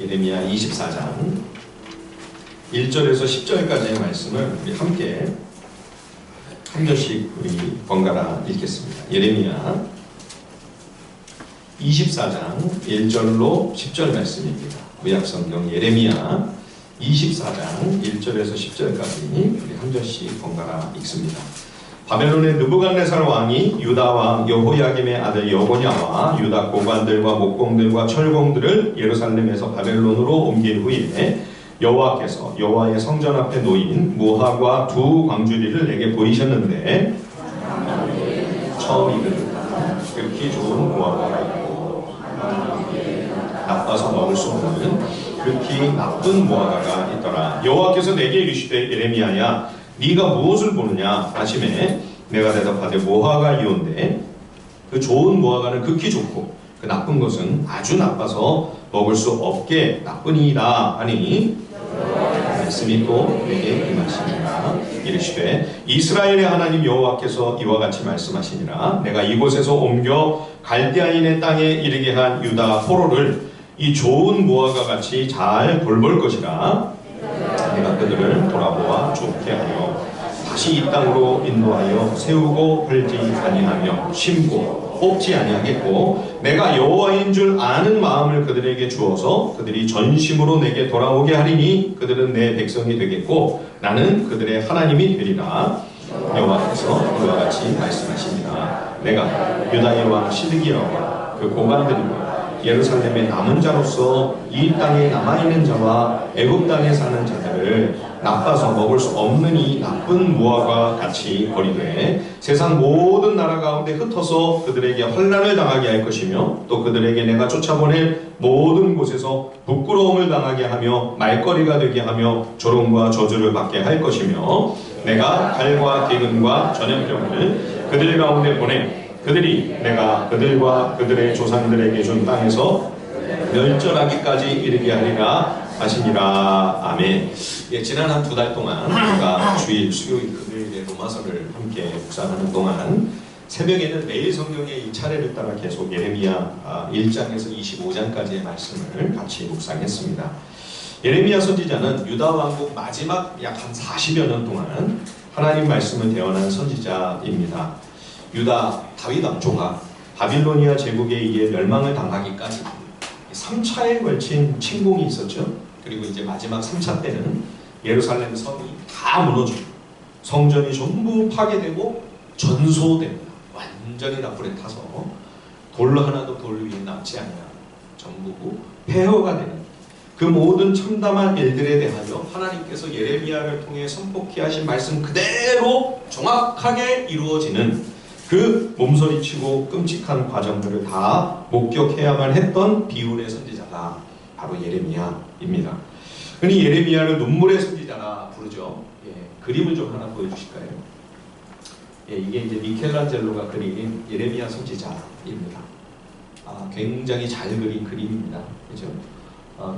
예레미야 24장 1절에서 10절까지의 말씀을 우리 함께 한 절씩 우리 번갈아 읽겠습니다. 예레미야 24장 1절로 10절 말씀입니다. 구약성경 예레미야 24장 1절에서 10절까지 우리 한 절씩 번갈아 읽습니다. 바벨론의 느부갓네살 왕이 유다 왕 여호야김의 아들 여고냐와 유다 고관들과 목공들과 철공들을 예루살렘에서 바벨론으로 옮긴 후에 여호와께서 여호와의 성전 앞에 놓인 무화과 두 광주리를 내게 보이셨는데 처음 익은 극히 좋은 무화과가 있고 나빠서 먹을 수 없는 극히 나쁜 무화과가 있더라. 여호와께서 내게 이르시되 예레미야야 네가 무엇을 보느냐 하시매 내가 대답하되 무화과이온데 그 좋은 무화과는 극히 좋고 그 나쁜 것은 아주 나빠서 먹을 수 없게 나쁘니이다 하니 말씀이 또 내게 임하시니라. 이르시되 이스라엘의 하나님 여호와께서 이와 같이 말씀하시니라. 내가 이곳에서 옮겨 갈대아인의 땅에 이르게 한 유다 포로를 이 좋은 무화과 같이 잘 돌볼 것이라. 내가 그들을 돌아보아 좋게 하여 다시 이 땅으로 인도하여 세우고 헐지 아니하며 심고 뽑지 아니하겠고 내가 여호와인 줄 아는 마음을 그들에게 주어서 그들이 전심으로 내게 돌아오게 하리니 그들은 내 백성이 되겠고 나는 그들의 하나님이 되리라. 여호와께서 이와 같이 말씀하십니다. 내가 유다의 왕 시드기야와 그 고관들이와 예루살렘의 남은 자로서 이 땅에 남아있는 자와 애굽 땅에 사는 자들을 나빠서 먹을 수 없는 이 나쁜 무화과 같이 버리되 세상 모든 나라 가운데 흩어서 그들에게 환난을 당하게 할 것이며 또 그들에게 내가 쫓아보낼 모든 곳에서 부끄러움을 당하게 하며 말거리가 되게 하며 조롱과 저주를 받게 할 것이며 내가 칼과 기근과 전염병을 그들 가운데 보내 그들이 내가 그들과 그들의 조상들에게 준 땅에서 멸절하기까지 이르게 하리라 하시니라. 아멘. 예, 지난 한 2달 동안 우리가 주일, 수요일, 금요일에 로마서를 함께 묵상하는 동안 새벽에는 매일 성경의 이 차례를 따라 계속 예레미야 1장에서 25장까지의 말씀을 같이 묵상했습니다. 예레미야 선지자는 유다 왕국 마지막 약 한 40여 년 동안 하나님 말씀을 대언한 선지자입니다. 유다 다윗 왕조가 바빌로니아 제국에 의해 멸망을 당하기까지 3차에 걸친 침공이 있었죠. 그리고 이제 마지막 3차 때는 예루살렘 성이 다 무너지고 성전이 전부 파괴되고 전소됩니다. 완전히 다 불에 타서 돌 하나도 돌 위에 남지 않냐 전부 폐허가 되는 그 모든 참담한 일들에 대하여 하나님께서 예레미야를 통해 선포케 하신 말씀 그대로 정확하게 이루어지는 그 몸서리치고 끔찍한 과정들을 다 목격해야만 했던 비운의 선지자가 바로 예레미야입니다. 흔히 예레미야를 눈물의 선지자라 부르죠. 예, 그림을 좀 하나 보여주실까요? 예, 이게 이제 미켈란젤로가 그린 예레미야 선지자입니다. 굉장히 잘 그린 그림입니다. 그죠?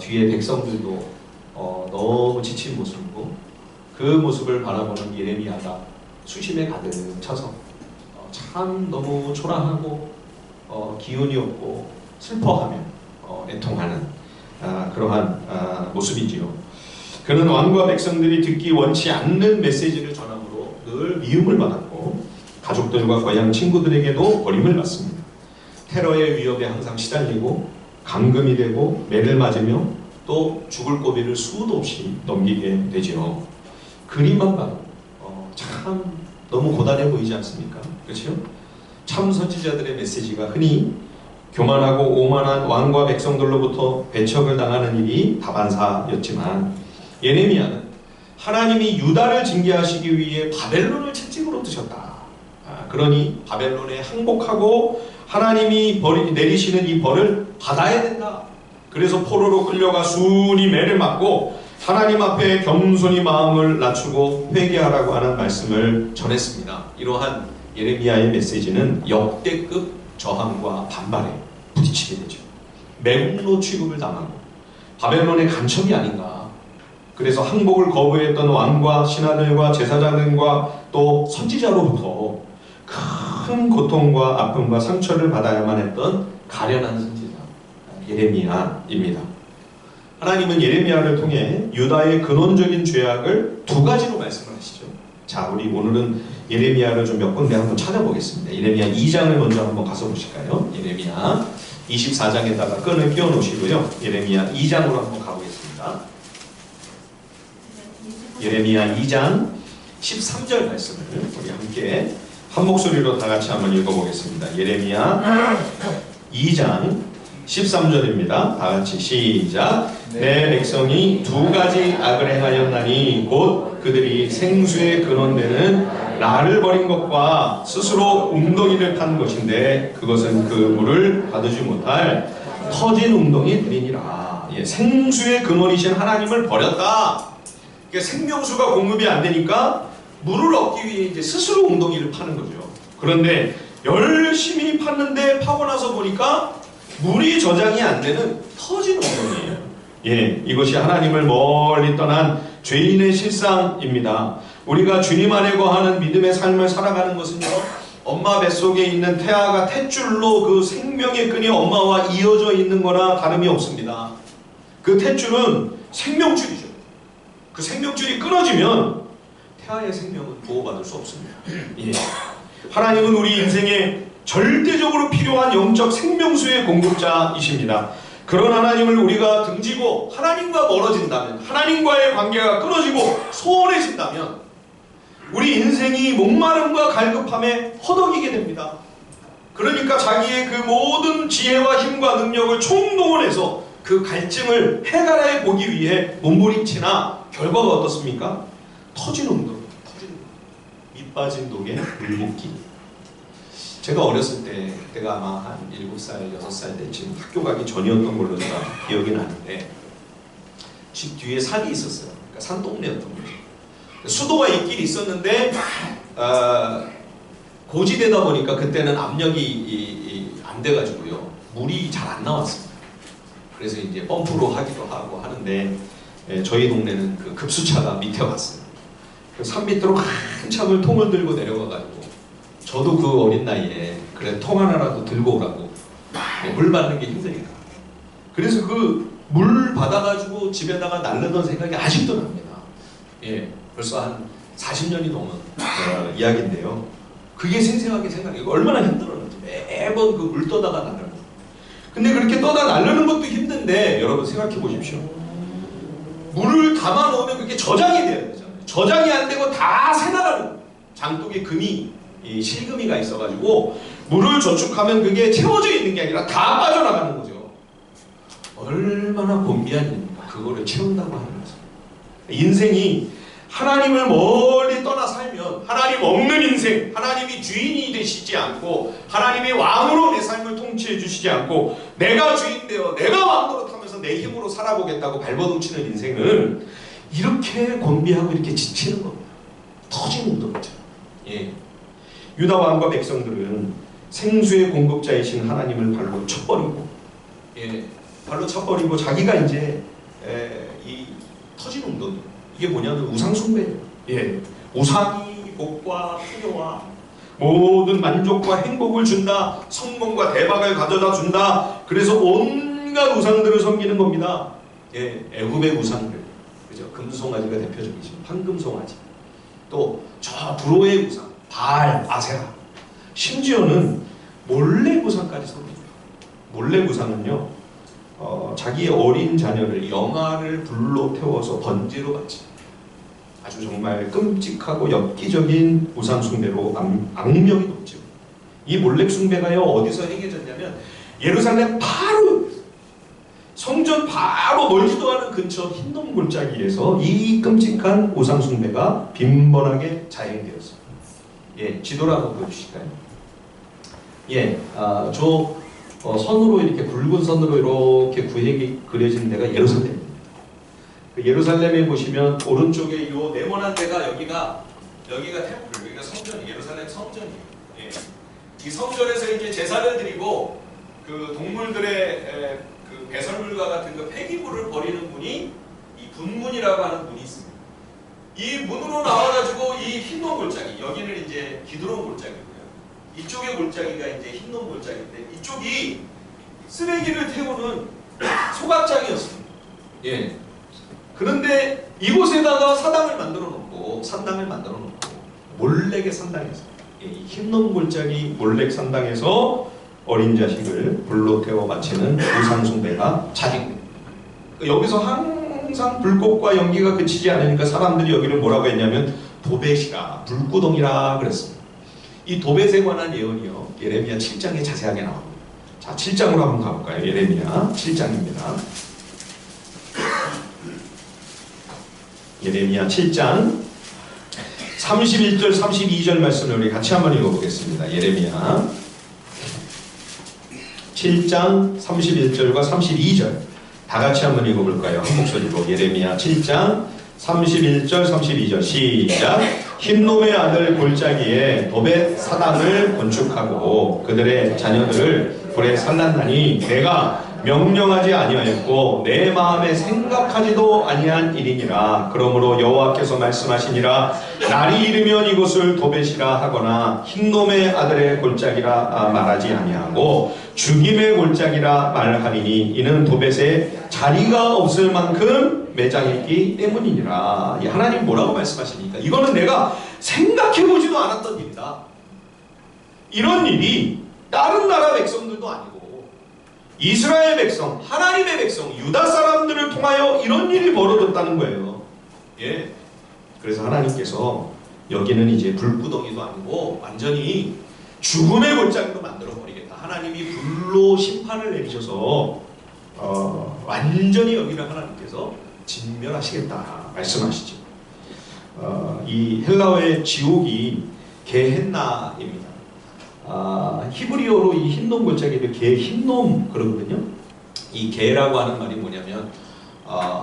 뒤에 백성들도 너무 지친 모습이고 그 모습을 바라보는 예레미야가 수심에 가득 차서 참 너무 초라하고 기운이 없고 슬퍼하며 애통하는 그러한 모습이지요. 그는 왕과 백성들이 듣기 원치 않는 메시지를 전함으로 늘 미움을 받았고 가족들과 고향 친구들에게도 버림을 받습니다. 테러의 위협에 항상 시달리고 감금이 되고 매를 맞으며 또 죽을 고비를 수도 없이 넘기게 되지요. 그림만 봐도 참 너무 고단해 보이지 않습니까? 그렇죠? 참 선지자들의 메시지가 흔히 교만하고 오만한 왕과 백성들로부터 배척을 당하는 일이 다반사였지만 예레미야는 하나님이 유다를 징계하시기 위해 바벨론을 채찍으로 드셨다. 그러니 바벨론에 항복하고 하나님이 내리시는 이 벌을 받아야 된다. 그래서 포로로 끌려가 순이 매를 맞고 하나님 앞에 겸손히 마음을 낮추고 회개하라고 하는 말씀을 전했습니다. 이러한 예레미야의 메시지는 역대급 저항과 반발에 부딪히게 되죠. 매국노 취급을 당하고 바벨론의 간첩이 아닌가. 그래서 항복을 거부했던 왕과 신하들과 제사장들과 또 선지자로부터 큰 고통과 아픔과 상처를 받아야만 했던 가련한 선지자 예레미야입니다. 하나님은 예레미야를 통해 유다의 근원적인 죄악을 두 가지로 말씀을 하시죠. 자, 우리 오늘은 예레미야를 좀 몇 군데 한번 찾아보겠습니다. 예레미야 2장을 먼저 한번 가서 보실까요? 예레미야 24장에다가 끈을 끼워 놓으시고요. 예레미야 2장으로 한번 가보겠습니다. 예레미야 2장 13절 말씀을 우리 함께 한 목소리로 다 같이 한번 읽어보겠습니다. 예레미야 2장 13절입니다. 다 같이 시작. 내 백성이 두 가지 악을 행하였나니 곧 그들이 생수의 근원되는 나를 버린 것과 스스로 웅덩이를 판 것인데 그것은 그 물을 받으지 못할 터진 웅덩이 들이니라. 예, 생수의 근원이신 하나님을 버렸다. 그러니까 생명수가 공급이 안 되니까 물을 얻기 위해 이제 스스로 웅덩이를 파는 거죠. 그런데 열심히 팠는데 파고 나서 보니까 물이 저장이 안 되는 터진 웅덩이예요. 예, 이것이 하나님을 멀리 떠난 죄인의 실상입니다. 우리가 주님 안에 거하는 믿음의 삶을 살아가는 것은요, 엄마 뱃속에 있는 태아가 탯줄로 그 생명의 끈이 엄마와 이어져 있는 거나 다름이 없습니다. 그 탯줄은 생명줄이죠. 그 생명줄이 끊어지면 태아의 생명은 보호받을 수 없습니다. 예. 하나님은 우리 인생에 절대적으로 필요한 영적 생명수의 공급자이십니다. 그런 하나님을 우리가 등지고 하나님과 멀어진다면, 하나님과의 관계가 끊어지고 소원해진다면 우리 인생이 목마름과 갈급함에 허덕이게 됩니다. 그러니까 자기의 그 모든 지혜와 힘과 능력을 총동원해서 그 갈증을 해결해 보기 위해 몸부림치나 결과가 어떻습니까? 터진 웅덩이, 밑 빠진 독에 물 붓기. 제가 어렸을 때, 그때가 아마 한 7살, 6살 때쯤 학교 가기 전이었던 걸로 제가 기억이 나는데 집 뒤에 산이 있었어요. 그러니까 산동네였던 거죠. 수도가 있긴 있었는데 고지대다 보니까 그때는 압력이 안 돼가지고요. 물이 잘 안 나왔습니다. 그래서 이제 펌프로 하기도 하고 하는데 저희 동네는 그 급수차가 밑에 왔어요. 산 밑으로 한참을 통을 들고 내려가가지고 저도 그 어린 나이에 그래 통 하나라도 들고 오라고 물 받는 게 힘드니까 그래서 그 물 받아가지고 집에다가 날르던 생각이 아직도 납니다. 예, 벌써 한 40년이 넘은 이야기인데요. 그게 생생하게 생각해요. 얼마나 힘들었는지 매번 그 물 떠다가 날르는 거. 근데 그렇게 떠다 날르는 것도 힘든데 여러분 생각해 보십시오. 물을 담아 놓으면 그게 저장이 돼야 되잖아요. 저장이 안 되고 다 새나가는 장독에 금이 이 실금이가 있어가지고 물을 저축하면 그게 채워져 있는 게 아니라 다 빠져나가는 거죠. 얼마나 곤비한 일입니까? 그거를 채운다고 하는 거죠. 인생이 하나님을 멀리 떠나 살면 하나님 없는 인생, 하나님이 주인이 되시지 않고 하나님의 왕으로 내 삶을 통치해 주시지 않고 내가 주인 되어 내가 왕 노릇하면서 내 힘으로 살아보겠다고 발버둥치는 인생은 이렇게 곤비하고 이렇게 지치는 겁니다. 터지는 거죠. 예. 유다 왕과 백성들은 생수의 공급자이신 하나님을 발로 쳐버리고, 예, 발로 쳐버리고 자기가 이제 이 터진 웅덩이, 이게 뭐냐면 우상숭배예요. 예, 우상이 복과 풍요와 모든 만족과 행복을 준다, 성공과 대박을 가져다 준다. 그래서 온갖 우상들을 섬기는 겁니다. 예, 애굽의 우상들, 그죠? 금송아지가 대표적이죠. 황금송아지. 또 저 브로의 우상. 바알, 아세라. 심지어는 몰래 우상까지 섬깁니다. 몰래 우상은요, 자기의 어린 자녀를 영아를 불로 태워서 번제로 바칩니다. 아주 정말 끔찍하고 엽기적인 우상 숭배로 악명이 높죠. 이 몰래 숭배가요 어디서 행해졌냐면 예루살렘 바로 성전 바로 멀지도 않은 근처 흰놈 골짜기에서 이 끔찍한 우상 숭배가 빈번하게 자행되었습니다. 예, 지도를 한번 보여주실까요? 예, 선으로 이렇게 굵은 선으로 이렇게 구획이 그려진 데가 예루살렘입니다. 그 예루살렘에 보시면 오른쪽에 이 네모난 데가 여기가 템플, 여기가 성전, 예루살렘 성전이에요. 예. 이 성전에서 이제 제사를 드리고 그 동물들의 그 배설물과 같은 그 폐기물을 버리는 문이 이 분문이라고 하는 문이 있습니다. 이 문으로 나와가지고 이 흰놈 골짜기, 여기는 이제 기드론 골짜기고요. 이쪽의 골짜기가 이제 흰놈 골짜기인데 이쪽이 쓰레기를 태우는 소각장이었습니다. 예. 그런데 이곳에다가 사당을 만들어 놓고 산당을 만들어 놓고 몰렉의 산당에서 이 흰놈 골짜기 몰렉 산당에서 어린 자식을 불로 태워 바치는 우상 숭배가 자리고 여기서 항상 불꽃과 연기가 그치지 않으니까 사람들이 여기를 뭐라고 했냐면 도벳이라 불구덩이라 그랬습니다. 이 도벳에 관한 예언이요 예레미야 7장에 자세하게 나옵니다. 자 7장으로 한번 가볼까요? 예레미야 7장입니다. 예레미야 7장 31절 32절 말씀을 우리 같이 한번 읽어보겠습니다. 예레미야 7장 31절과 32절 다 같이 한번 읽어볼까요? 한 목소리로 예레미야 7장 31절 32절 시작. 흰놈의 아들 골짜기에 도벳 사당을 건축하고 그들의 자녀들을 불에 살랐나니 내가 명령하지 아니하였고 내 마음에 생각하지도 아니한 일이니라. 그러므로 여호와께서 말씀하시니라. 날이 이르면 이곳을 도벳이라 하거나 흰놈의 아들의 골짜기라 말하지 아니하고 죽임의 골짜기라 말하리니 이는 도벳에 자리가 없을 만큼 매장했기 때문이니라. 하나님 뭐라고 말씀하십니까? 이거는 내가 생각해보지도 않았던 일이다. 이런 일이 다른 나라 백성들도 아니고 이스라엘 백성, 하나님의 백성, 유다 사람들을 통하여 이런 일이 벌어졌다는 거예요. 예. 그래서 하나님께서 여기는 이제 불구덩이도 아니고 완전히 죽음의 골짜기로 만들어 버리겠다. 하나님이 불로 심판을 내리셔서 완전히 여기를 하나님께서 진멸하시겠다 말씀하시죠. 이 헬라어의 지옥이 게헨나입니다. 히브리어로 이 흰놈 골짜기를 개 흰놈 그러거든요. 이 개라고 하는 말이 뭐냐면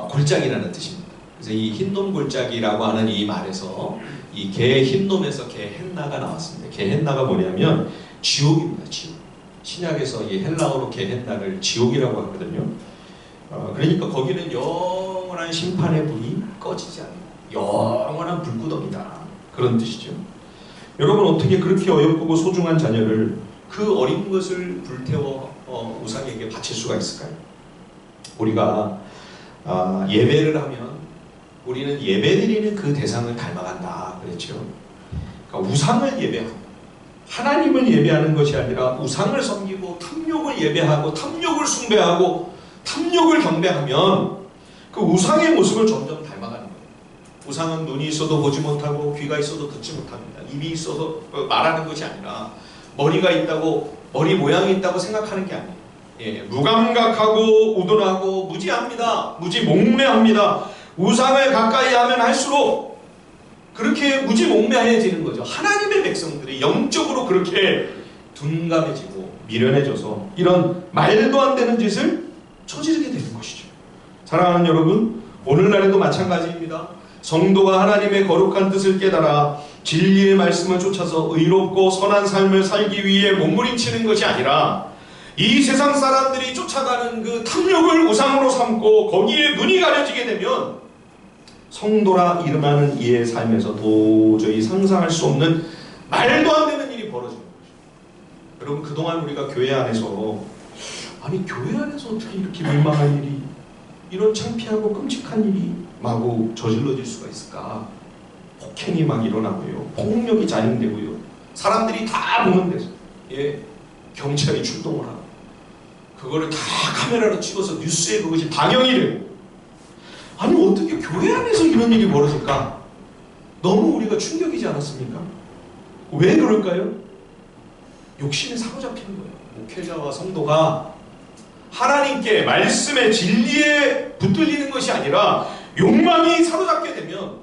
골짜기라는 뜻입니다. 그래서 이 흰놈 골짜기라고 하는 이 말에서 이 개 흰놈에서 게헨나가 나왔습니다. 게헨나가 뭐냐면 지옥입니다. 지옥. 신약에서 이 헬라어로 게헨나를 지옥이라고 하거든요. 그러니까 거기는 영원한 심판의 불이 꺼지지 않는 영원한 불구덩이다. 그런 뜻이죠. 여러분 어떻게 그렇게 어여쁘고 소중한 자녀를 그 어린 것을 불태워 우상에게 바칠 수가 있을까요? 우리가 예배를 하면 우리는 예배드리는 그 대상을 닮아간다 그랬죠. 그러니까 우상을 예배하고 하나님을 예배하는 것이 아니라 우상을 섬기고 탐욕을 예배하고 탐욕을 숭배하고 탐욕을 경배하면 그 우상의 모습을 점점 닮아가는 거예요. 우상은 눈이 있어도 보지 못하고 귀가 있어도 듣지 못합니다. 입이 있어서 말하는 것이 아니라 머리가 있다고 머리 모양이 있다고 생각하는 게 아니에요. 예, 무감각하고 우둔하고 무지합니다. 무지몽매합니다. 우상을 가까이 하면 할수록 그렇게 무지몽매해지는 거죠. 하나님의 백성들이 영적으로 그렇게 둔감해지고 미련해져서 이런 말도 안 되는 짓을 저지르게 되는 것이죠. 사랑하는 여러분, 오늘날에도 마찬가지입니다. 성도가 하나님의 거룩한 뜻을 깨달아 진리의 말씀을 쫓아서 의롭고 선한 삶을 살기 위해 몸부림치는 것이 아니라 이 세상 사람들이 쫓아가는 그 탐욕을 우상으로 삼고 거기에 눈이 가려지게 되면 성도라 이름하는 이의 삶에서 도저히 상상할 수 없는 말도 안 되는 일이 벌어지는 거죠. 여러분 그동안 우리가 교회 안에서 아니 교회 안에서 어떻게 이렇게 민망한 일이 이런 창피하고 끔찍한 일이 마구 저질러질 수가 있을까? 폭행이 막 일어나고요. 폭력이 자행되고요. 사람들이 다 보는 데서 경찰이 출동을 하고 그거를 다 카메라로 찍어서 뉴스에 그것이 방영이 되고 아니 어떻게 교회 안에서 이런 일이 벌어질까? 너무 우리가 충격이지 않았습니까? 왜 그럴까요? 욕심에 사로잡히는 거예요. 목회자와 성도가 하나님께 말씀의 진리에 붙들리는 것이 아니라 욕망이 사로잡게 되면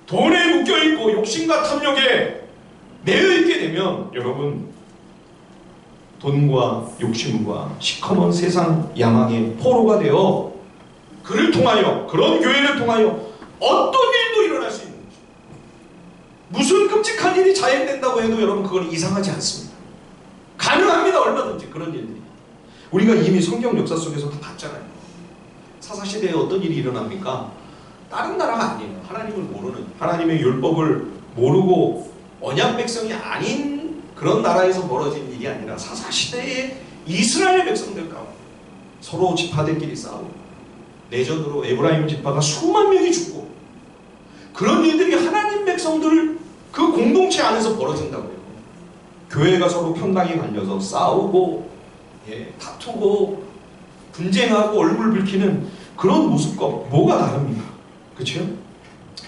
돈에 묶여있고 욕심과 탐욕에 매여있게 되면 여러분 돈과 욕심과 시커먼 세상 야망의 포로가 되어 그를 통하여 그런 교회를 통하여 어떤 일도 일어날 수 있는 거죠. 무슨 끔찍한 일이 자행된다고 해도 여러분 그건 이상하지 않습니다. 가능합니다. 얼마든지 그런 일들이. 우리가 이미 성경 역사 속에서 다 봤잖아요. 사사시대에 어떤 일이 일어납니까? 다른 나라가 아니에요. 하나님을 모르는 하나님의 율법을 모르고 언약 백성이 아닌 그런 나라에서 벌어진 일이 아니라 사사시대의 이스라엘 백성들 가운데 서로 지파들끼리 싸우고 내전으로 에브라임 지파가 수만 명이 죽고, 그런 일들이 하나님 백성들 그 공동체 안에서 벌어진다고요. 교회가 서로 편당이 갈려서 싸우고, 다투고, 분쟁하고 얼굴 붉히는 그런 모습과 뭐가 다릅니까? 그렇죠?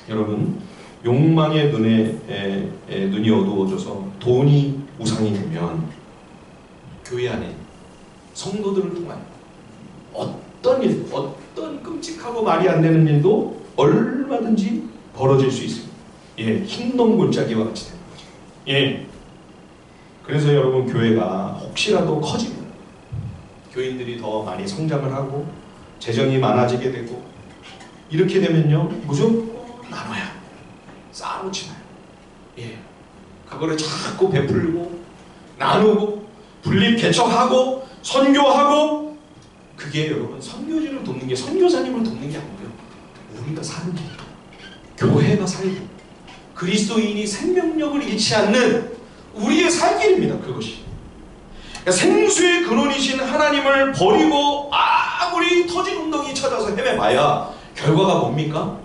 여러분, 욕망의 눈이 어두워져서 돈이 우상이 되면 교회 안에 성도들을 통하여 어떤 일, 어떤 끔찍하고 말이 안 되는 일도 얼마든지 벌어질 수 있습니다. 흰놈 골짜기와 같이 되는 거죠. 그래서 여러분, 교회가 혹시라도 커지면 교인들이 더 많이 성장을 하고 재정이 많아지게 되고, 이렇게 되면요, 무조건 나눠야, 쌓아놓지 마요. 그거를 자꾸 베풀고 나누고 분립 개척하고 선교하고, 그게 여러분 선교지를 돕는 게, 선교사님을 돕는 게 아니고요, 우리가 사는 길, 교회가 살고 그리스도인이 생명력을 잃지 않는 우리의 살 길입니다. 그것이. 그러니까 생수의 근원이신 하나님을 버리고 아무리 터진 웅덩이 찾아서 헤매봐야 결과가 뭡니까?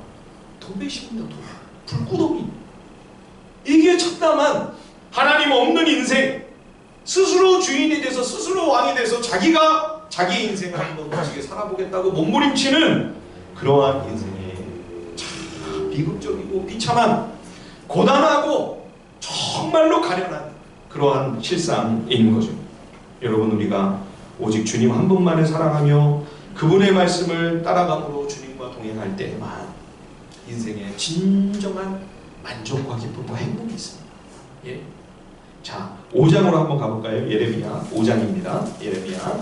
도배십니다. 불구덩이. 이게 참담한 하나님 없는 인생, 스스로 주인이 돼서 스스로 왕이 돼서 자기가 자기 인생을 한번 멋지게 살아보겠다고 몸부림치는 그러한 인생에 참 비극적이고 비참한, 고단하고 정말로 가련한 그러한 실상인 거죠. 여러분, 우리가 오직 주님 한 분만을 사랑하며 그분의 말씀을 따라감으로 주님과 동행할 때에만 인생에 진정한 만족과 기쁨과 행복이 있습니다. 자, 5장으로 한번 가볼까요? 예레미야 5장입니다. 예레미야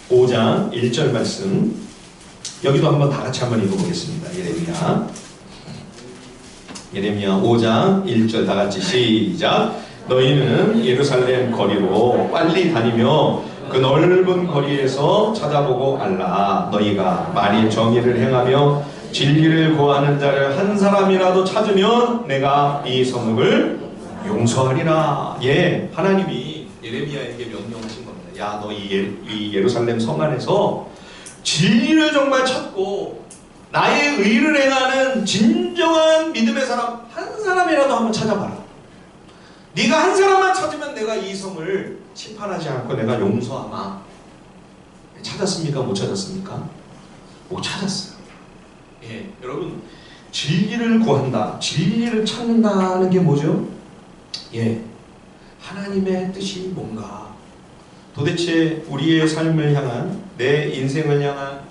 5장 1절 말씀, 여기도 한번 다 같이 한번 읽어보겠습니다. 예레미야 5장 1절 다 같이 시작. 너희는 예루살렘 거리로 빨리 다니며 그 넓은 거리에서 찾아보고 알라. 너희가 만일 정의를 행하며 진리를 구하는 자를 한 사람이라도 찾으면 내가 이 성읍을 용서하리라. 하나님이 예레미야에게 명령하신 겁니다. 야, 너 이 예루살렘 성 안에서 진리를 정말 찾고 나의 의를 행하는 진정한 믿음의 사람 한 사람이라도 한번 찾아봐라. 네가 한 사람만 찾으면 내가 이 성을 심판하지 않고 내가 용서하마. 찾았습니까? 못 찾았습니까? 못 찾았어요. 여러분, 진리를 구한다, 진리를 찾는다는 게 뭐죠? 하나님의 뜻이 뭔가, 도대체 우리의 삶을 향한, 내 인생을 향한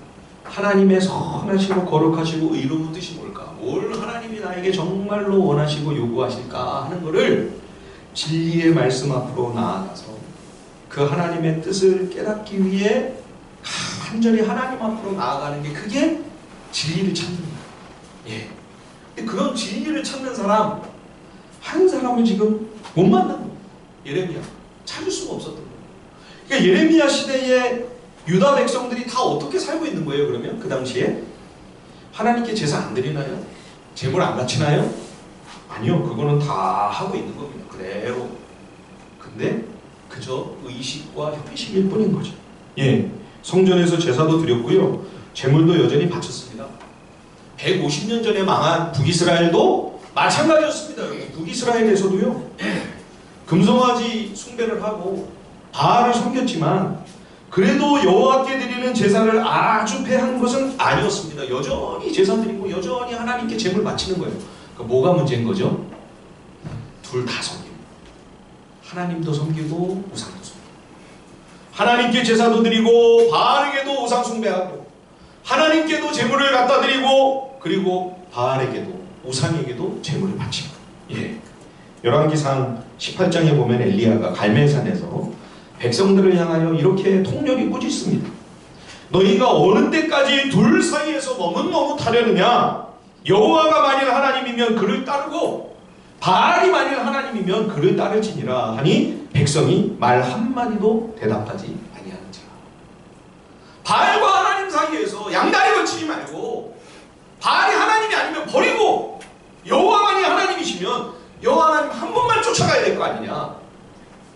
하나님의 선하시고 거룩하시고 의로운 뜻이 뭘까? 뭘 하나님이 나에게 정말로 원하시고 요구하실까 하는 것을 진리의 말씀 앞으로 나아가서 그 하나님의 뜻을 깨닫기 위해 간절히 하나님 앞으로 나아가는 게, 그게 진리를 찾는 거예요. 근데 그런 진리를 찾는 사람 한 사람을 지금 못 만난 거예요. 예레미야 찾을 수가 없었던 거예요. 그러니까 예레미야 시대에 유다 백성들이 다 어떻게 살고 있는 거예요? 그러면 그 당시에 하나님께 제사 안 드리나요? 제물 안 바치나요? 아니요, 그거는 다 하고 있는 겁니다. 그대로. 근데 그저 의식과 형식일 뿐인 거죠. 성전에서 제사도 드렸고요, 제물도 여전히 바쳤습니다. 150년 전에 망한 북이스라엘도 마찬가지였습니다. 북이스라엘에서도요, 금송아지 숭배를 하고 바알을 섬겼지만 그래도 여호와께 드리는 제사를 아주 패한 것은 아니었습니다. 여전히 제사 드리고 여전히 하나님께 제물 바치는 거예요. 그러니까 뭐가 문제인 거죠? 둘 다 섬깁니다. 하나님도 섬기고 우상도 섬기고, 하나님께 제사도 드리고 바알에게도 우상 숭배하고, 하나님께도 제물을 갖다 드리고, 그리고 바알에게도 우상에게도 제물을 바치고. 열왕기상 18장에 보면 엘리야가 갈멜산에서 백성들을 향하여 이렇게 통렬히 꾸짖습니다. 너희가 어느 때까지 둘 사이에서 머뭇머뭇하려느냐? 여호와가 만일 하나님이면 그를 따르고 바알이 만일 하나님이면 그를 따를지니라 하니 백성이 말 한마디도 대답하지 아니하는지라. 바알과 하나님 사이에서 양다리 걸치지 말고, 바알이 하나님이 아니면 버리고 여호와만이 하나님이시면 여호와 하나님 한 분만 쫓아가야 될 거 아니냐.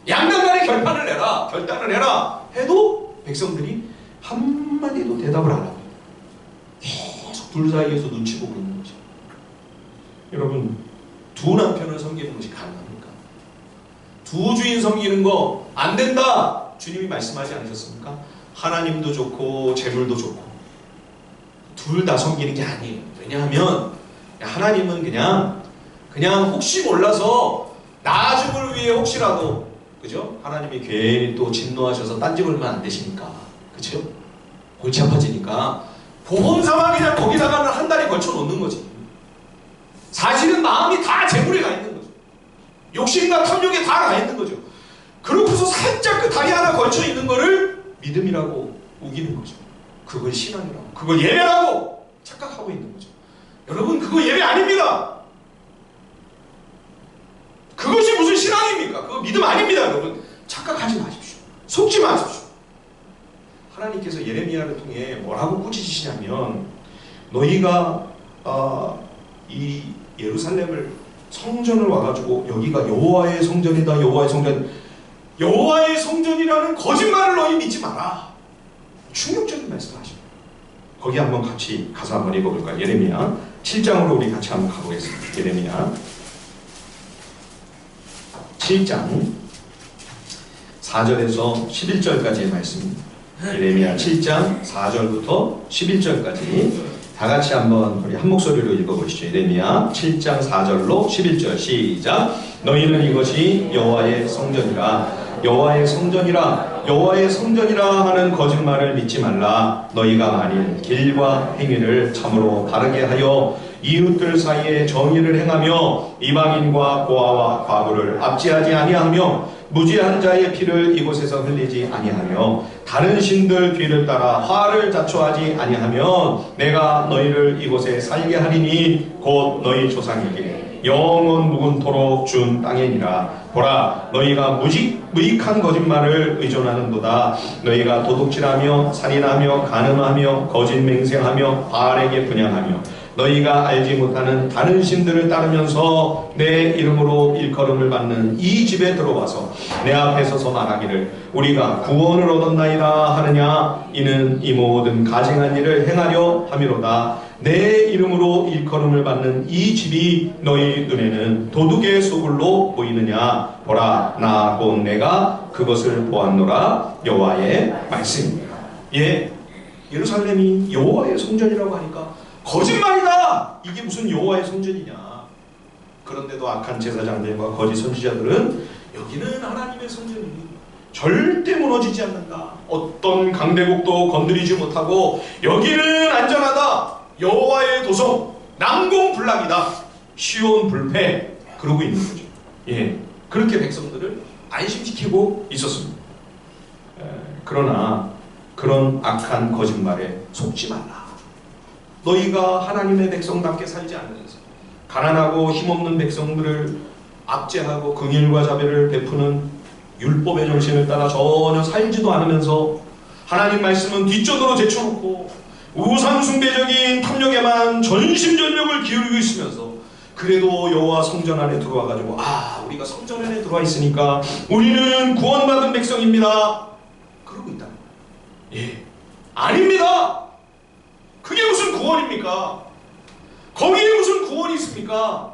양당간에 결단을 해라 해도 백성들이 한마디도 대답을 안 합니다. 계속 둘 사이에서 눈치 보고 있는 거죠. 여러분, 두 남편을 섬기는 것이 가능합니까? 두 주인 섬기는 거 안 된다! 주님이 말씀하지 않으셨습니까? 하나님도 좋고 재물도 좋고 둘 다 섬기는 게 아니에요. 왜냐하면 하나님은 그냥 혹시 몰라서 나중을 위해 혹시라도, 그죠? 하나님이 괜히 또 진노하셔서 딴지 걸면 안 되시니까, 그죠? 골치 아파지니까 보험사만 그냥 거기다가는 한 달에 걸쳐 놓는 거지. 사실은 마음이 다 재물에 가 있는 거죠. 욕심과 탐욕에 다 가 있는 거죠. 그러고서 살짝 그 다리 하나 걸쳐 있는 거를 믿음이라고 우기는 거죠. 그걸 신앙이라고, 그걸 예배라고 착각하고 있는 거죠. 여러분, 그거 예배 아닙니다. 그것이 무슨 신앙입니까? 그거 믿음 아닙니다. 여러분, 착각하지 마십시오. 속지 마십시오. 하나님께서 예레미야를 통해 뭐라고 꾸짖으시냐면, 너희가 이 예루살렘을, 성전을 와가지고 여기가 여호와의 성전이다, 여호와의 성전, 여호와의 성전이라는 거짓말을 너희 믿지 마라. 충격적인 말씀을 하십니다. 거기 한번 같이 가서 한번 읽어볼까요? 예레미야 7장으로 우리 같이 한번 가보겠습니다. 예레미야 7장 4절에서 11절까지의 말씀입니다. 예레미야 7장 4절부터 11절까지 다 같이 한번 우리 한 목소리로 읽어보시죠. 예레미야 7장 4절로 11절 시작. 너희는 이것이 여호와의 성전이라, 여호와의 성전이라, 여호와의 성전이라 하는 거짓말을 믿지 말라. 너희가 만일 길과 행위를 참으로 바르게 하여 이웃들 사이에 정의를 행하며 이방인과 고아와 과부를 압제하지 아니하며 무지한 자의 피를 이곳에서 흘리지 아니하며 다른 신들 뒤를 따라 화를 자초하지 아니하면 내가 너희를 이곳에 살게 하리니 곧 너희 조상에게 영원 묵은토록 준 땅이니라. 보라, 너희가 무익한 거짓말을 의존하는도다. 너희가 도둑질하며 살인하며 간음하며 거짓 맹세하며 바알에게 분향하며 너희가 알지 못하는 다른 신들을 따르면서 내 이름으로 일컬음을 받는 이 집에 들어와서 내 앞에 서서 말하기를 우리가 구원을 얻었나이다 하느냐. 이는 이 모든 가증한 일을 행하려 함이로다. 내 이름으로 일컬음을 받는 이 집이 너희 눈에는 도둑의 소굴로 보이느냐. 보라, 나 곧 내가 그것을 보았노라. 여호와의 말씀입니다. 예, 예루살렘이 여호와의 성전이라고 하니까 거짓말이다! 이게 무슨 여호와의 성전이냐. 그런데도 악한 제사장들과 거짓 선지자들은 여기는 하나님의 성전이니 절대 무너지지 않는다. 어떤 강대국도 건드리지 못하고 여기는 안전하다. 여호와의 도성, 난공불락이다. 시온 불패. 그러고 있는 거죠. 예, 그렇게 백성들을 안심시키고 있었습니다. 그러나 그런 악한 거짓말에 속지 말라. 너희가 하나님의 백성답게 살지 않으면서 가난하고 힘없는 백성들을 압제하고 긍휼과 자비를 베푸는 율법의 정신을 따라 전혀 살지도 않으면서 하나님 말씀은 뒷전으로 제쳐놓고 우상 숭배적인 탐욕에만 전심전력을 기울이고 있으면서 그래도 여호와 성전 안에 들어와가지고 우리가 성전 안에 들어와 있으니까 우리는 구원받은 백성입니다. 그러고 있다. 예, 아닙니다. 그게 무슨 구원입니까? 거기에 무슨 구원이 있습니까?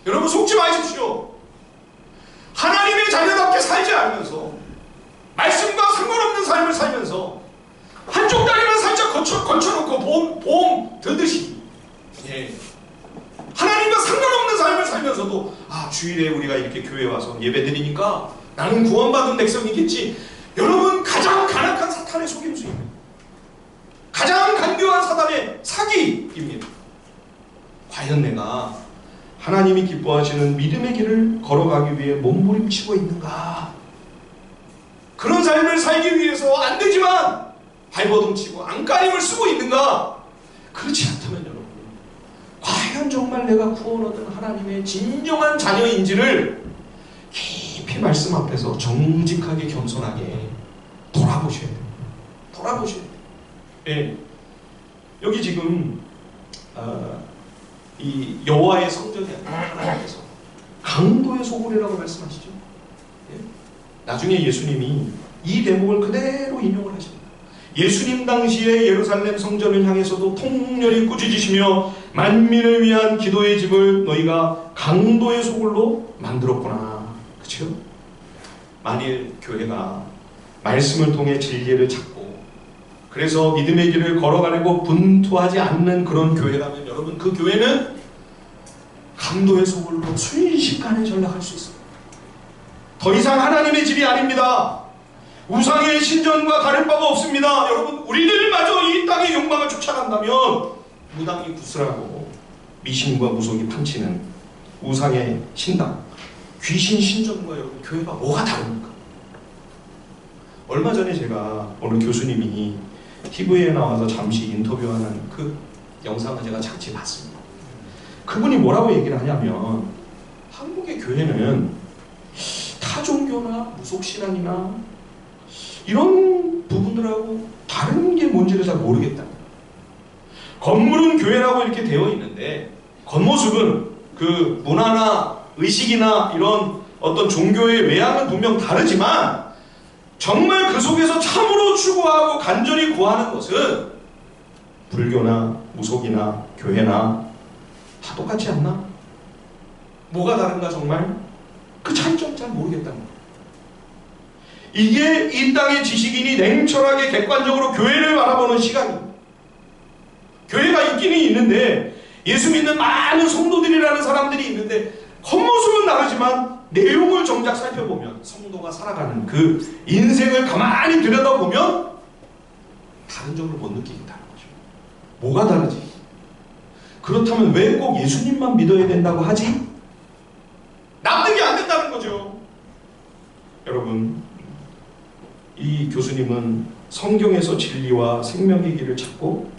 여러분, 속지 마십시오. 하나님의 자녀답게 살지 않으면서 말씀과 상관없는 삶을 살면서 한쪽 다리만 살짝 걸쳐놓고 보험 들듯이, 예, 하나님과 상관없는 삶을 살면서도 주일에 우리가 이렇게 교회에 와서 예배드리니까 나는 구원받은 백성이겠지. 여러분, 가장 간악한 사탄의 속임수입니다. 가장 간교한 사단의 사기입니다. 과연 내가 하나님이 기뻐하시는 믿음의 길을 걸어가기 위해 몸부림치고 있는가? 그런 삶을 살기 위해서 안 되지만 발버둥치고 안간힘을 쓰고 있는가? 그렇지 않다면 여러분, 과연 정말 내가 구원 얻은 하나님의 진정한 자녀인지를 깊이 말씀 앞에서 정직하게 겸손하게 돌아보셔야 돼요. 돌아보셔야 돼요. 예, 여기 지금 이 여호와의 성전이 아니라 하나님께서 강도의 소굴이라고 말씀하시죠. 예? 나중에 예수님이 이 대목을 그대로 인용을 하십니다. 예수님 당시에 예루살렘 성전을 향해서도 통렬히 꾸짖으시며 만민을 위한 기도의 집을 너희가 강도의 소굴로 만들었구나. 그렇죠? 만일 교회가 말씀을 통해 진리를 찾고 그래서 믿음의 길을 걸어가려고 분투하지 않는 그런 교회라면 여러분, 그 교회는 강도의 소굴로 순식간에 전락할 수 있습니다. 더 이상 하나님의 집이 아닙니다. 우상의 신전과 다를 바가 없습니다. 여러분, 우리들마저 이 땅의 욕망을 쫓아간다면 무당이 구슬하고 미신과 무속이 판치는 우상의 신당, 귀신 신전과 여러분 교회가 뭐가 다릅니까? 얼마 전에 제가 어느 교수님이 TV에 나와서 잠시 인터뷰하는 그 영상을 제가 잠시 봤습니다. 그분이 뭐라고 얘기를 하냐면 한국의 교회는 타종교나 무속신앙이나 이런 부분들하고 다른 게 뭔지를 잘 모르겠다. 건물은 교회라고 이렇게 되어 있는데 겉모습은 그 문화나 의식이나 이런 어떤 종교의 외양은 분명 다르지만 정말 그 속에서 참으로 추구하고 간절히 구하는 것은 불교나 무속이나 교회나 다 똑같지 않나? 뭐가 다른가 정말? 그 차이점 잘 모르겠다는 거예요. 이게 이 땅의 지식인이 냉철하게 객관적으로 교회를 바라보는 시각입니다. 교회가 있기는 있는데 예수 믿는 많은 성도들이라는 사람들이 있는데 겉모습은 다르지만 내용을 정작 살펴보면 성도가 살아가는 그 인생을 가만히 들여다보면 다른 점을 못 느끼겠다는 거죠. 뭐가 다르지? 그렇다면 왜 꼭 예수님만 믿어야 된다고 하지? 납득이 안 된다는 거죠. 여러분, 이 교수님은 성경에서 진리와 생명의 길을 찾고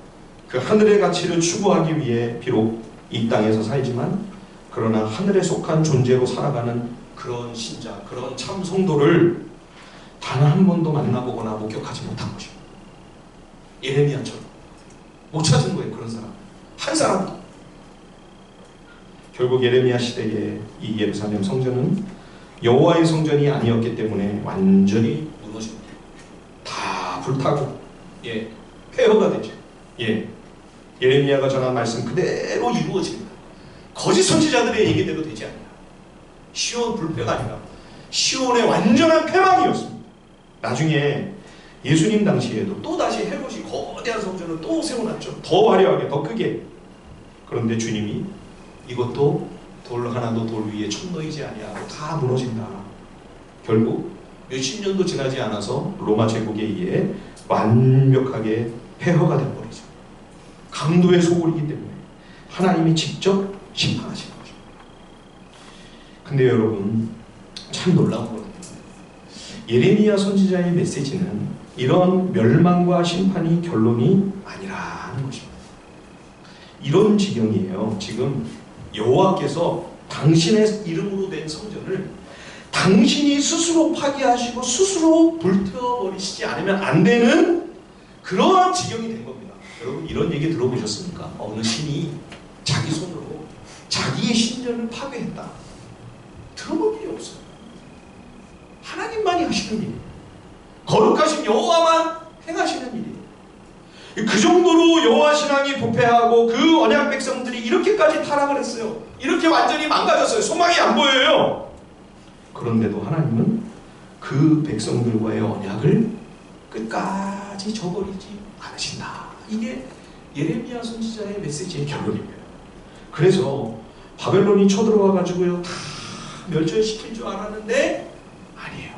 그 하늘의 가치를 추구하기 위해 비록 이 땅에서 살지만 그러나 하늘에 속한 존재로 살아가는 그런 신자, 그런 참 성도를 단 한 번도 만나보거나 목격하지 못한 것입니다. 예레미야처럼 못 찾은 거예요. 그런 사람 한 사람도. 결국 예레미야 시대에 이 예루살렘 성전은 여호와의 성전이 아니었기 때문에 완전히 무너집니다. 다 불타고 폐허가 되죠. 예레미야가 전한 말씀 그대로 이루어집니다. 거짓 선지자들의 얘기대로 되지 않아요. 시온 불패가 아니라 시온의 완전한 패망이었습니다. 나중에 예수님 당시에도 또다시 헤롯이 거대한 성전을 또 세워놨죠. 더 화려하게, 더 크게. 그런데 주님이 이것도 돌 하나도 돌 위에 촛너이지 아니하고 다 무너진다. 결국 몇십 년도 지나지 않아서 로마 제국에 의해 완벽하게 폐허가 되어버리죠. 강도의 소굴이기 때문에 하나님이 직접 심판하신 거죠. 근데 여러분, 참 놀라운 거는 예레미야 선지자의 메시지는 이런 멸망과 심판이 결론이 아니라는 것입니다. 이런 지경이에요. 지금 여호와께서 당신의 이름으로 된 성전을 당신이 스스로 파괴하시고 스스로 불태워버리시지 않으면 안 되는 그러한 지경이 된 겁니다. 여러분, 이런 얘기 들어보셨습니까? 어느 신이 자기 손으로 자기의 신전을 파괴했다. 들어본 일이 없어요. 하나님만이 하시는 일이에요. 거룩하신 여호와만 행하시는 일이에요. 그 정도로 여호와 신앙이 부패하고 그 언약 백성들이 이렇게까지 타락을 했어요. 이렇게 완전히 망가졌어요. 소망이 안 보여요. 그런데도 하나님은 그 백성들과의 언약을 끝까지 저버리지 않으신다. 이게 예레미야 선지자의 메시지의 결론입니다. 그래서 바벨론이 쳐들어와가지고요 다 멸절시킬 줄 알았는데 아니에요.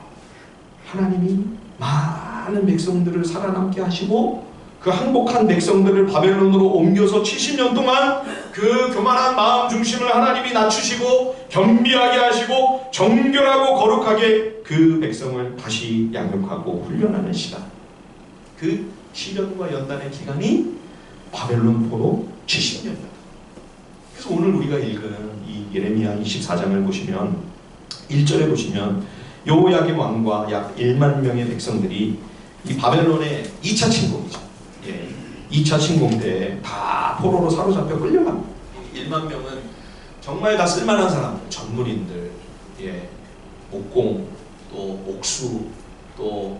하나님이 많은 백성들을 살아남게 하시고 그 항복한 백성들을 바벨론으로 옮겨서 70년 동안 그 교만한 마음 중심을 하나님이 낮추시고 겸비하게 하시고 정결하고 거룩하게 그 백성을 다시 양육하고 훈련하는 시간, 그 시련과 연단의 기간이 바벨론 포로 70년이다. 그래서 오늘 우리가 읽은 이 예레미야 24장을 보시면 1절에 보시면 여호야김 왕과 약 1만 명의 백성들이 이 바벨론의 2차 침공이죠. 2차 침공 때 다 포로로 사로잡혀 끌려갑니다. 1만 명은 정말 다 쓸만한 사람들, 전문인들, 목공, 또 옥수, 또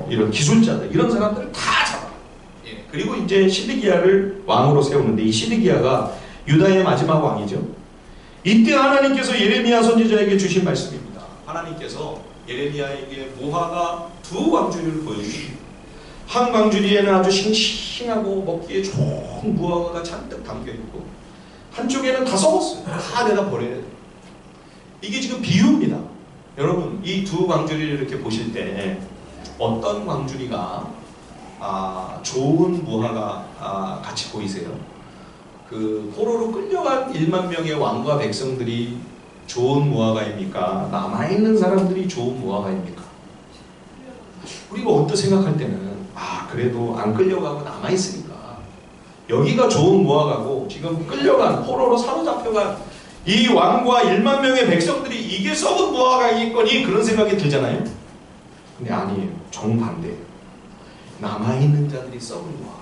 이런 기술자들, 이런 사람들을 다 그리고 이제 시드기야를 왕으로 세우는데, 이 시드기야가 유다의 마지막 왕이죠. 이때 하나님께서 예레미야 선지자에게 주신 말씀입니다. 하나님께서 예레미야에게 무화과 두 광주리를 보여주십니다. 한 광주리에는 아주 싱싱하고 먹기에 좋은 무화과가 잔뜩 담겨있고, 한쪽에는 다 썩었어요. 다 내다 버려야 돼요. 이게 지금 비유입니다. 여러분, 이 두 광주리를 이렇게 보실 때 어떤 광주리가 좋은 무화과 같이 보이세요? 그 포로로 끌려간 1만 명의 왕과 백성들이 좋은 무화과입니까? 남아있는 사람들이 좋은 무화과입니까? 우리가 언뜻 생각할 때는 그래도 안 끌려가고 남아있으니까 여기가 좋은 무화과고, 지금 끌려간 포로로 사로잡혀간 이 왕과 1만 명의 백성들이 이게 썩은 무화과이겠거니, 그런 생각이 들잖아요. 근데 아니에요. 정반대예요. 남아있는 자들이 썩은 무화과,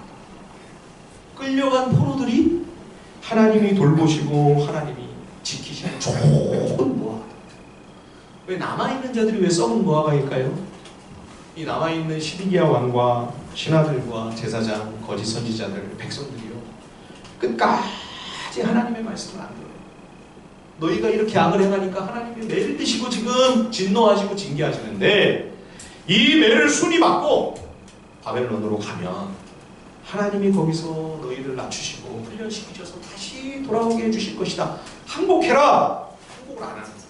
끌려간 포로들이 하나님이 돌보시고 하나님이 지키시는 좋은 무화과. 왜 남아있는 자들이 왜 썩은 무화과일까요? 이 남아있는 시드기야 왕과 신하들과 제사장, 거짓 선지자들, 백성들이요, 끝까지 하나님의 말씀을 안 들어요. 너희가 이렇게 악을 행하니까 하나님이 매를 드시고 지금 진노하시고 징계하시는데, 이 매를 순위 받고 바벨론으로 가면 하나님이 거기서 너희를 낮추시고 훈련시키셔서 다시 돌아오게 해주실 것이다. 항복해라! 항복을 안 하는 거예요.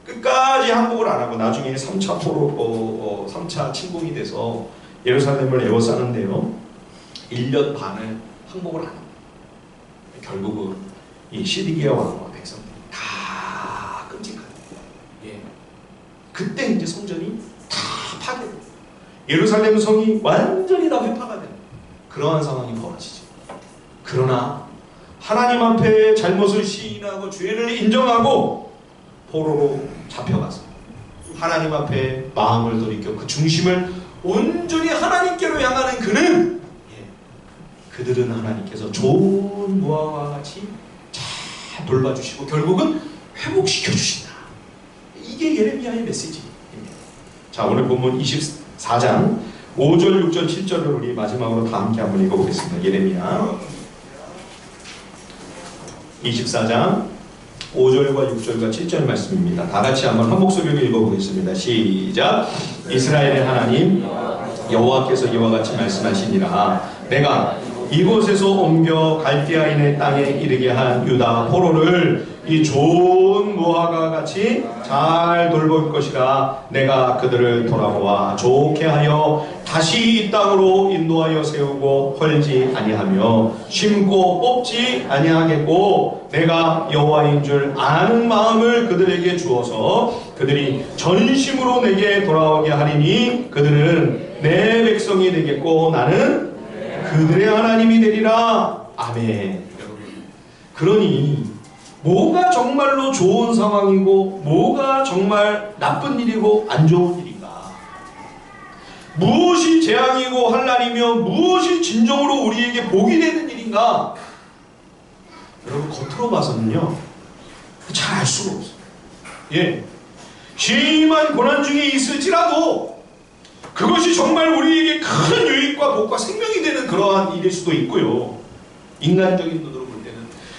끝까지 항복을 안 하고 나중에 3차 포로, 3차 침공이 돼서 예루살렘을 에워싸는데요, 1년 반을 항복을 안 합니다. 결국은 이 시드기야 왕과 백성들이 다 끔찍합니다. 예. 그때 이제 성전이 다 파괴돼요. 예루살렘 성이 완전히 다 회파가 되는 그러한 상황이 벌어지죠. 그러나 하나님 앞에 잘못을 시인하고 죄를 인정하고 포로로 잡혀가서 하나님 앞에 마음을 돌이켜 그 중심을 온전히 하나님께로 향하는 그들은 하나님께서 좋은 무화과와 같이 잘 돌봐주시고 결국은 회복시켜 주신다. 이게 예레미야의 메시지입니다. 자, 오늘 본문 24장 5절, 6절, 7절을 우리 마지막으로 다 함께 한번 읽어보겠습니다. 예레미야 24장 5절과 6절과 7절 말씀입니다. 다 같이 한번 한 목소리로 읽어보겠습니다. 시작. 이스라엘의 하나님 여호와께서 이와 같이 말씀하시니라. 내가 이곳에서 옮겨 갈대아인의 땅에 이르게 한 유다 포로를 이 좋은 무화과 같이 잘 돌볼 것이라. 내가 그들을 돌아보아 좋게 하여 다시 이 땅으로 인도하여 세우고 헐지 아니하며 심고 뽑지 아니하겠고, 내가 여호와인 줄 아는 마음을 그들에게 주어서 그들이 전심으로 내게 돌아오게 하리니 그들은 내 백성이 되겠고 나는 그들의 하나님이 되리라. 아멘. 그러니 뭐가 정말로 좋은 상황이고 뭐가 정말 나쁜 일이고 안 좋은 일인가? 무엇이 재앙이고 환난이며 무엇이 진정으로 우리에게 복이 되는 일인가? 여러분, 겉으로 봐서는요 잘 알 수가 없어요. 예, 심한 고난 중에 있을지라도 그것이 정말 우리에게 큰 유익과 복과 생명이 되는 그러한 일일 수도 있고요. 인간적인 눈으로 볼 때는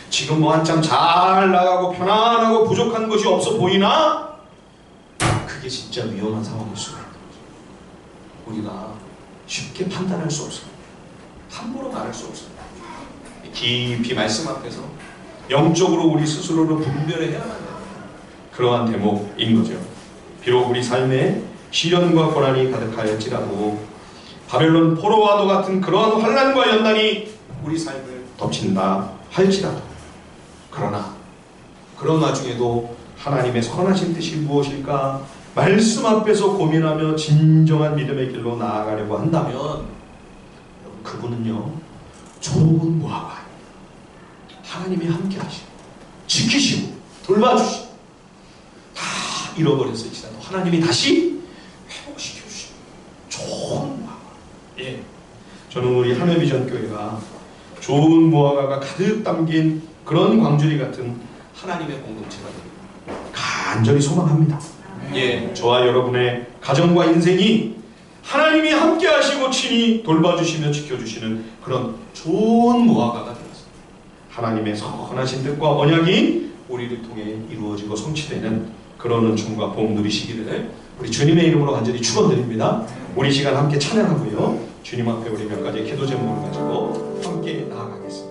지금 뭐 한참 잘 나가고 편안하고 부족한 것이 없어 보이나 그게 진짜 위험한 상황일 수가 있는 거죠. 우리가 쉽게 판단할 수 없어요. 함부로 말할 수 없어요. 깊이 말씀 앞에서 영적으로 우리 스스로를 분별해야만 해요. 그러한 대목인 거죠. 비록 우리 삶에 시련과 고난이 가득하였지라도 바벨론 포로와도 같은 그러한 환난과 연난이 우리 삶을 덮친다 할지라도, 그러나 그런 와중에도 하나님의 선하신 뜻이 무엇일까 말씀 앞에서 고민하며 진정한 믿음의 길로 나아가려고 한다면 그분은요 좋은 무화과, 하나님이 함께 하시고 지키시고 돌봐주시고 다 잃어버렸을지라도 하나님이 다시 회복시켜주시고 좋은 무화과. 예, 저는 우리 하늘비전교회가 좋은 무화과가 가득 담긴 그런 광주리 같은 하나님의 공동체가 되기를 간절히 소망합니다. 예, 저와 여러분의 가정과 인생이 하나님이 함께 하시고 친히 돌봐주시며 지켜주시는 그런 좋은 무화과가 되었습니다. 하나님의 선하신 뜻과 언약이 우리를 통해 이루어지고 성취되는 그런 은총과 복 누리시기를 우리 주님의 이름으로 간절히 축원드립니다. 우리 시간 함께 찬양하고요. 주님 앞에 우리 몇 가지 기도 제목을 가지고 함께 나아가겠습니다.